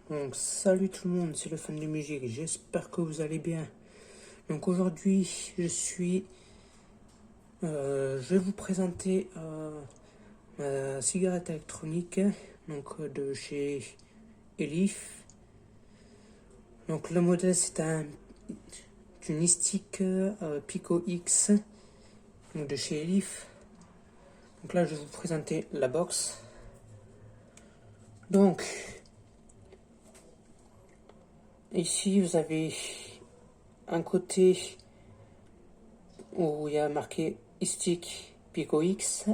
Donc salut tout le monde, c'est le fan de musique, j'espère que vous allez bien. Donc aujourd'hui je vais vous présenter ma cigarette électronique de chez Elif. Donc le modèle c'est une Istic Pico X donc de chez Elif. Donc là je vais vous présenter la box. Donc ici vous avez un côté où il y a marqué Istic Pico X,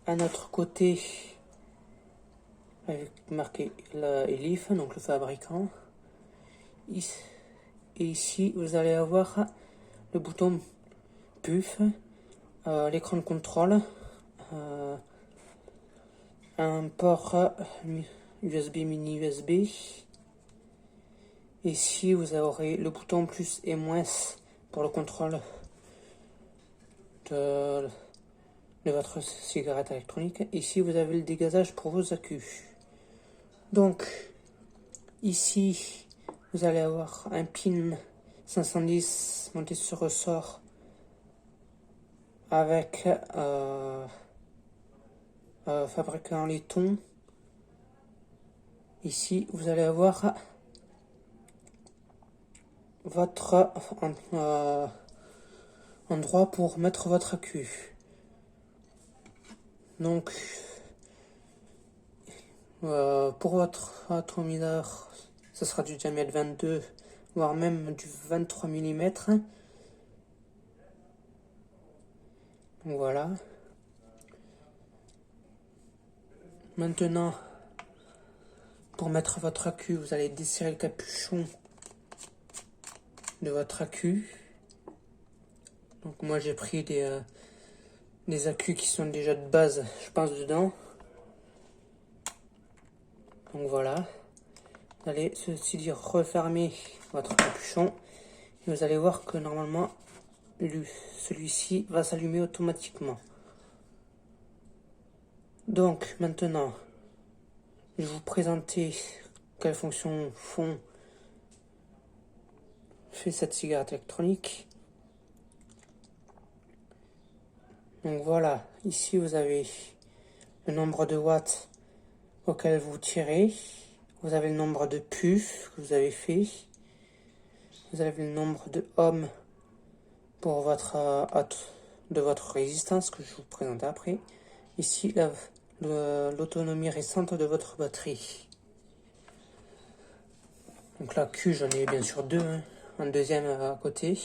un autre côté avec marqué la Elif, donc le fabricant. Et ici vous allez avoir le bouton PUF, l'écran de contrôle, un port USB mini USB. Ici vous aurez le bouton plus et moins pour le contrôle de votre cigarette électronique. Ici vous avez le dégazage pour vos accus. Donc ici vous allez avoir un pin 510 monté sur ressort avec fabriqué en laiton. Ici vous allez avoir votre endroit pour mettre votre accu. Donc pour votre atomideur, ce sera du diamètre 22 voire même du 23 mm. Donc voilà. Maintenant, pour mettre votre accu, vous allez desserrer le capuchon de votre accu. Donc moi j'ai pris des accus qui sont déjà de base, je pense, dedans. Donc voilà. Vous allez ceci dire refermer votre capuchon. Et vous allez voir que normalement celui-ci va s'allumer automatiquement. Donc maintenant, je vais vous présenter quelle fonction fait cette cigarette électronique. Donc voilà, ici vous avez le nombre de watts auquel vous tirez. Vous avez le nombre de puffs que vous avez fait. Vous avez le nombre de ohms pour votre résistance que je vais vous présenter après. Ici, l'autonomie récente de votre batterie. Donc là, Q, j'en ai bien sûr deux, un deuxième à côté.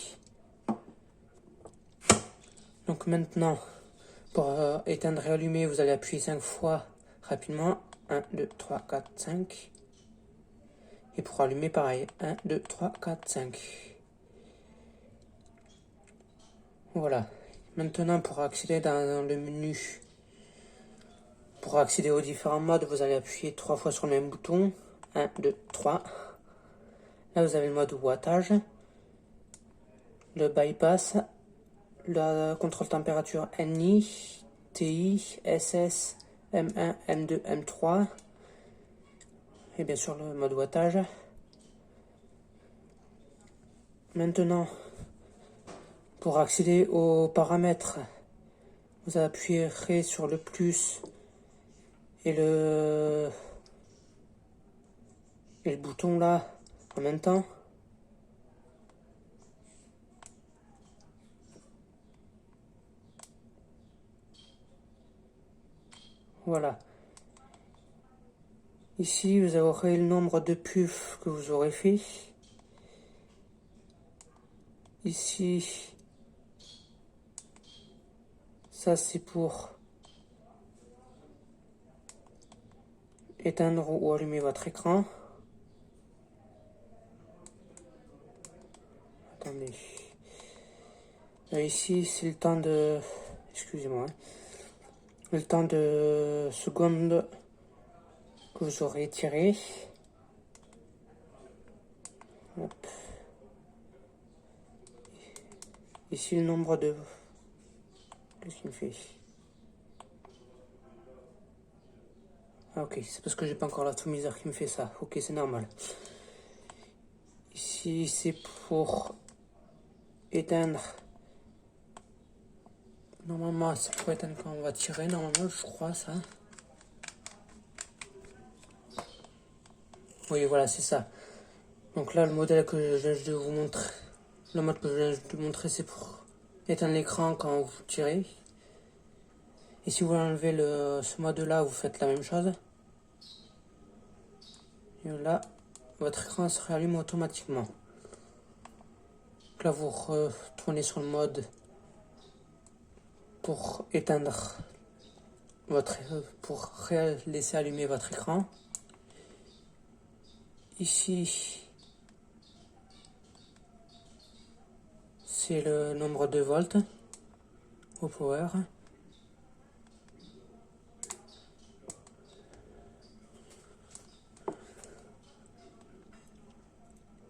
Donc maintenant, pour éteindre et allumer, vous allez appuyer 5 fois rapidement. 1, 2, 3, 4, 5. Et pour allumer, pareil. 1, 2, 3, 4, 5. Voilà. Maintenant, pour accéder dans le menu, pour accéder aux différents modes, vous allez appuyer 3 fois sur le même bouton. 1, 2, 3. Là, vous avez le mode wattage, le bypass, le contrôle température NI, TI, SS, M1, M2, M3. Et bien sûr le mode wattage. Maintenant, pour accéder aux paramètres, vous appuierez sur le plus et le bouton là en même temps. Voilà. Ici, vous aurez le nombre de puffs que vous aurez fait. Ici, ça c'est pour éteindre ou allumer votre écran. Attendez. Ici, c'est le temps de... Excusez-moi. Le temps de secondes que vous aurez tiré. Hop. Ici, le nombre de... Qu'est-ce qu'il me fait? Ah, ok, c'est parce que j'ai pas encore l'atomiseur qui me fait ça. Ok, c'est normal. Ici, c'est pour éteindre. Normalement, c'est pour éteindre quand on va tirer. Normalement, je crois ça. Oui, voilà, c'est ça. Donc là, le modèle que je viens de vous montrer, le mode que je viens de vous montrer, c'est pour éteindre l'écran quand vous tirez. Et si vous enlevez ce mode-là, vous faites la même chose. Et là, votre écran se rallume automatiquement. Donc là, vous retournez sur le mode pour éteindre pour laisser allumer votre écran. Ici, c'est le nombre de volts au power.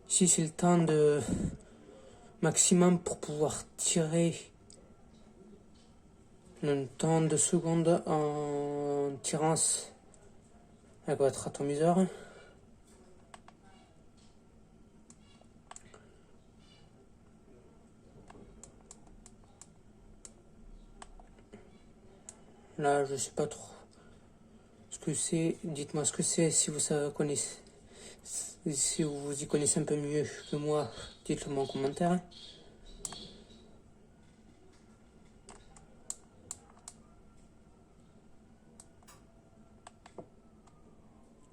Ici, c'est le temps de maximum pour pouvoir tirer, le temps de secondes en tirant avec votre atomiseur. Là, je sais pas trop ce que c'est. Dites-moi ce que c'est si vous connaissez. Si vous y connaissez un peu mieux que moi, dites-le moi en commentaire.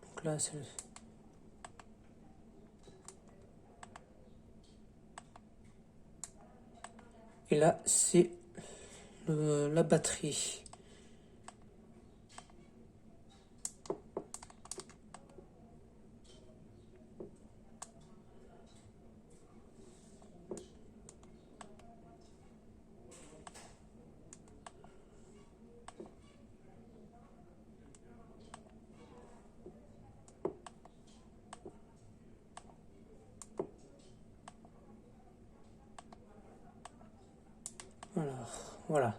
Donc là, c'est et là, c'est la batterie. Alors, voilà.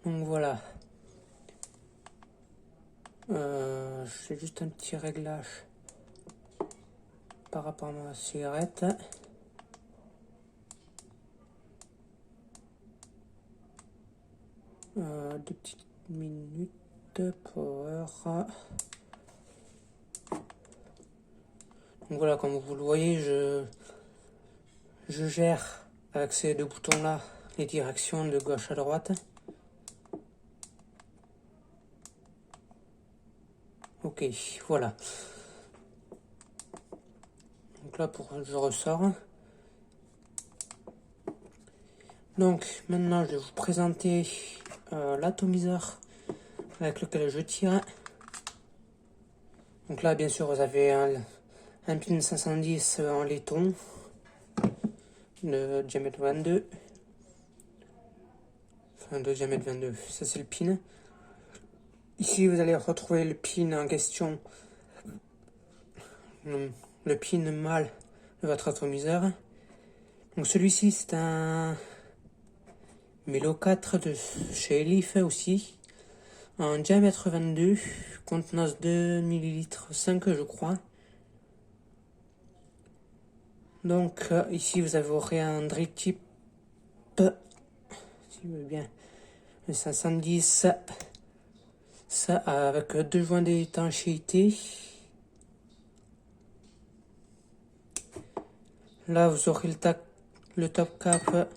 Donc voilà. J'ai juste un petit réglage par rapport à ma cigarette. Deux petites minutes. Power. Donc voilà, comme vous le voyez, je gère avec ces deux boutons là les directions de gauche à droite. Ok, voilà. Donc là, je ressors. Donc maintenant, je vais vous présenter l'atomiseur avec lequel je tire. Donc là, bien sûr, vous avez un pin 510 en laiton de diamètre 22. Enfin, de diamètre 22, ça c'est le pin. Ici, vous allez retrouver le pin en question, le pin mâle de votre atomiseur. Donc celui-ci, c'est un Melo 4 de chez Elif aussi, en diamètre 22, contenance 2 ml 5 je crois. Donc ici vous aurez un drill type, si vous voulez bien, le 510, ça avec deux joints d'étanchéité. Là vous aurez le top cap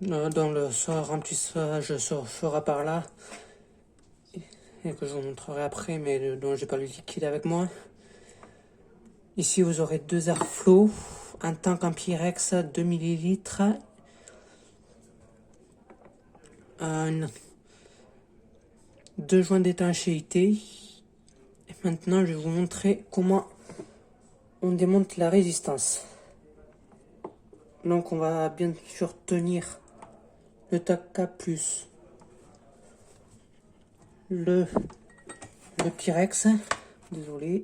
dont le remplissage se fera par là et que je vous montrerai après, mais dont j'ai pas le liquide avec moi. Ici vous aurez deux airflow, un tank en Pyrex 2 ml, deux joints d'étanchéité. Et maintenant je vais vous montrer comment on démonte la résistance. Donc on va bien sûr tenir le tac cap plus le Pyrex. Désolé.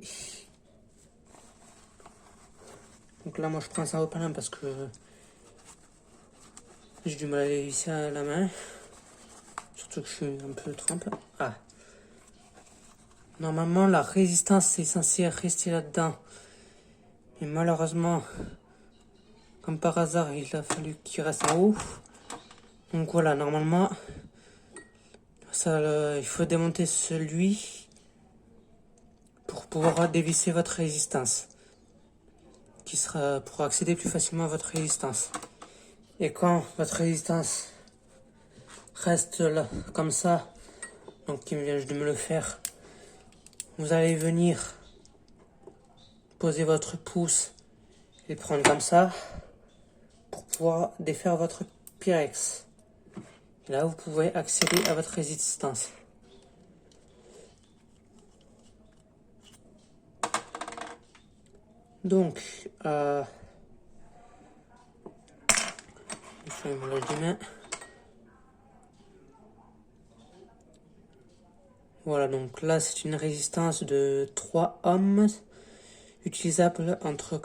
Donc là moi je prends ça au palin parce que j'ai du mal à les visser à la main. Surtout que je suis un peu trempe. Ah. Normalement, la résistance est censée rester là-dedans. Mais malheureusement, comme par hasard, il a fallu qu'il reste en haut. Donc voilà, normalement, ça, il faut démonter celui pour pouvoir dévisser votre résistance. Qui sera pour accéder plus facilement à votre résistance. Et quand votre résistance reste là, comme ça, donc il vient de me le faire, vous allez venir poser votre pouce et prendre comme ça pour pouvoir défaire votre Pyrex. Et là, vous pouvez accéder à votre résistance. Donc, je fais mon lâche des mains. Voilà, donc là, c'est une résistance de 3 ohms, utilisable entre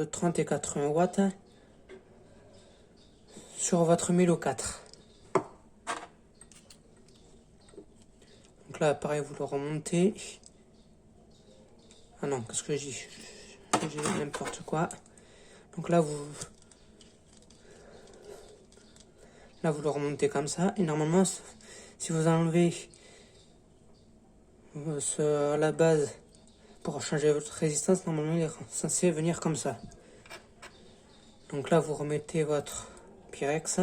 30 et 80 watts sur votre Melo 4. Donc là, pareil, vous le remontez. Ah non, qu'est-ce que je dis? J'ai n'importe quoi. Donc là, vous le remontez comme ça. Et normalement, si vous enlevez à la base pour changer votre résistance, normalement, il est censé venir comme ça. Donc là, vous remettez votre Pyrex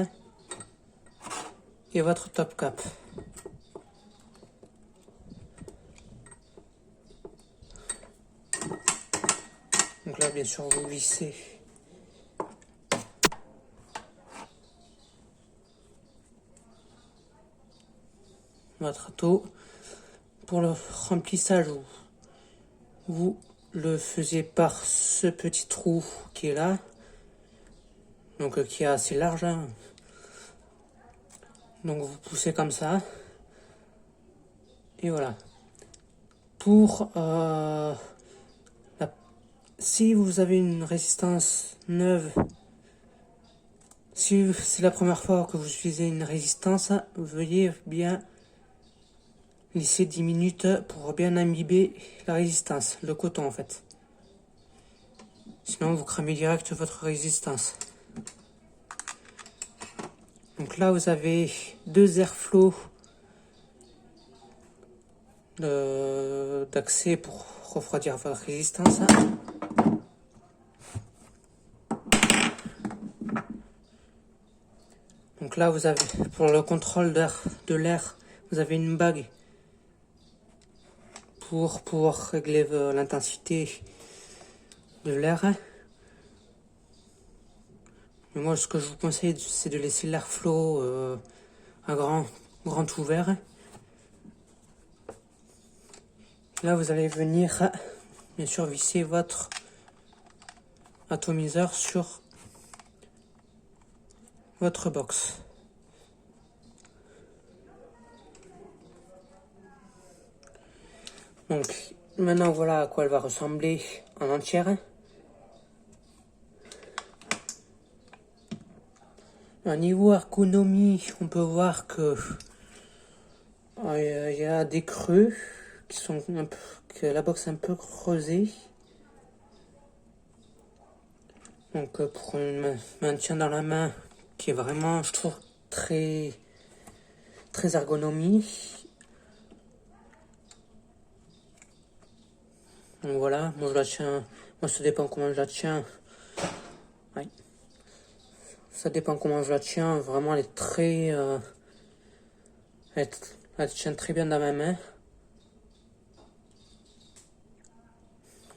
et votre top cap. Donc là, bien sûr, vous vissez votre atout. Pour le remplissage, vous le faisiez par ce petit trou qui est là, donc qui est assez large. Hein. Donc vous poussez comme ça. Et voilà. Pour si vous avez une résistance neuve, si c'est la première fois que vous utilisez une résistance, veuillez bien laisser 10 minutes pour bien imbiber la résistance, le coton en fait. Sinon vous cramez direct votre résistance. Donc là vous avez 2 airflow d'accès pour refroidir votre résistance. Donc là vous avez, pour le contrôle de l'air, vous avez une bague pour pouvoir régler l'intensité de l'air. Mais moi ce que je vous conseille, c'est de laisser l'airflow à grand ouvert. Là vous allez venir bien sûr visser votre atomiseur sur votre box. Donc maintenant voilà à quoi elle va ressembler en entière. Au niveau ergonomie, on peut voir que il y a des creux qui sont un peu, que la box est un peu creusée. Donc pour un maintien dans la main qui est vraiment, je trouve, très ergonomie. Donc voilà, moi je la tiens, moi ça dépend comment je la tiens. Ouais. Ça dépend comment je la tiens, vraiment elle est très... elle tient très bien dans ma main.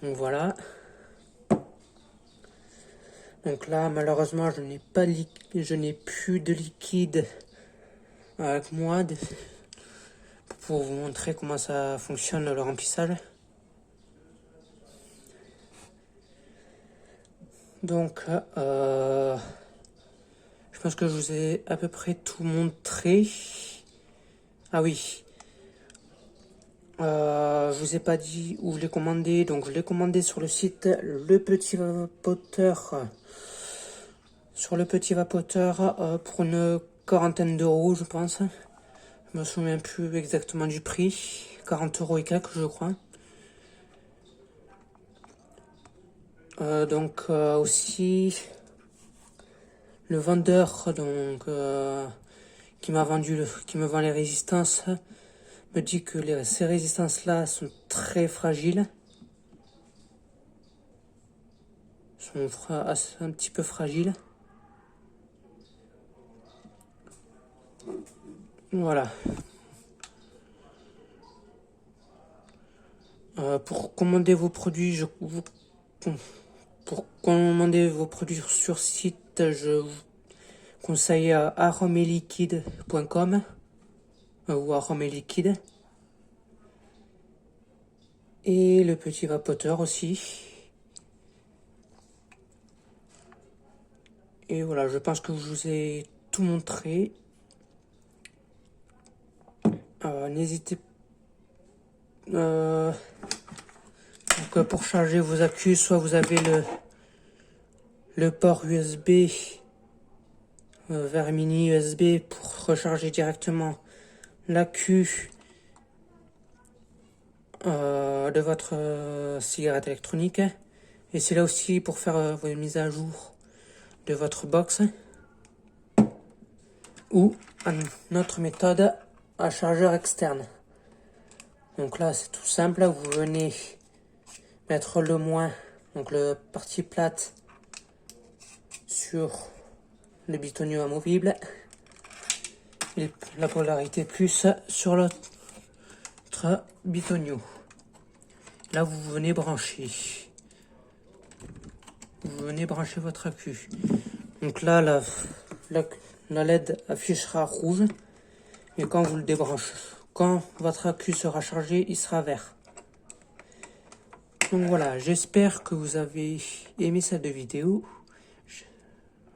Donc voilà. Donc là malheureusement je n'ai plus de liquide avec moi pour vous montrer comment ça fonctionne le remplissage. Donc je pense que je vous ai à peu près tout montré. Ah oui, je vous ai pas dit où je l'ai commandé, donc je l'ai commandé sur le site Le Petit Vapoteur. Sur Le Petit Vapoteur pour une quarantaine d'euros, je pense. Je me souviens plus exactement du prix. 40 euros et quelques, je crois. Donc aussi le vendeur qui me vend les résistances me dit que ces résistances là sont très fragiles, sont un petit peu fragiles. Voilà. Pour commander vos produits, pour commander vos produits sur site, je vous conseille aromeliquide.com ou aromeliquide. Et le petit vapoteur aussi. Et voilà, je pense que je vous ai tout montré. N'hésitez donc pour charger vos accus, soit vous avez le port USB vers mini USB pour recharger directement l'accu de votre cigarette électronique. Et c'est là aussi pour faire vos mises à jour de votre box. Ou une autre méthode à chargeur externe. Donc là c'est tout simple, vous venez mettre le moins, donc le partie plate sur le bitonio amovible et la polarité plus sur l'autre bitonio. Là vous venez brancher. Vous venez brancher votre accu. Donc là la LED affichera rouge et quand vous le débranchez, quand votre accu sera chargé, il sera vert. Donc voilà, j'espère que vous avez aimé cette vidéo.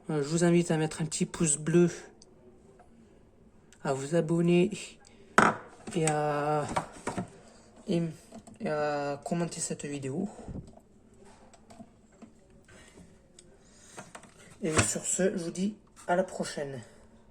Je vous invite à mettre un petit pouce bleu, à vous abonner et à commenter cette vidéo. Et sur ce, je vous dis à la prochaine.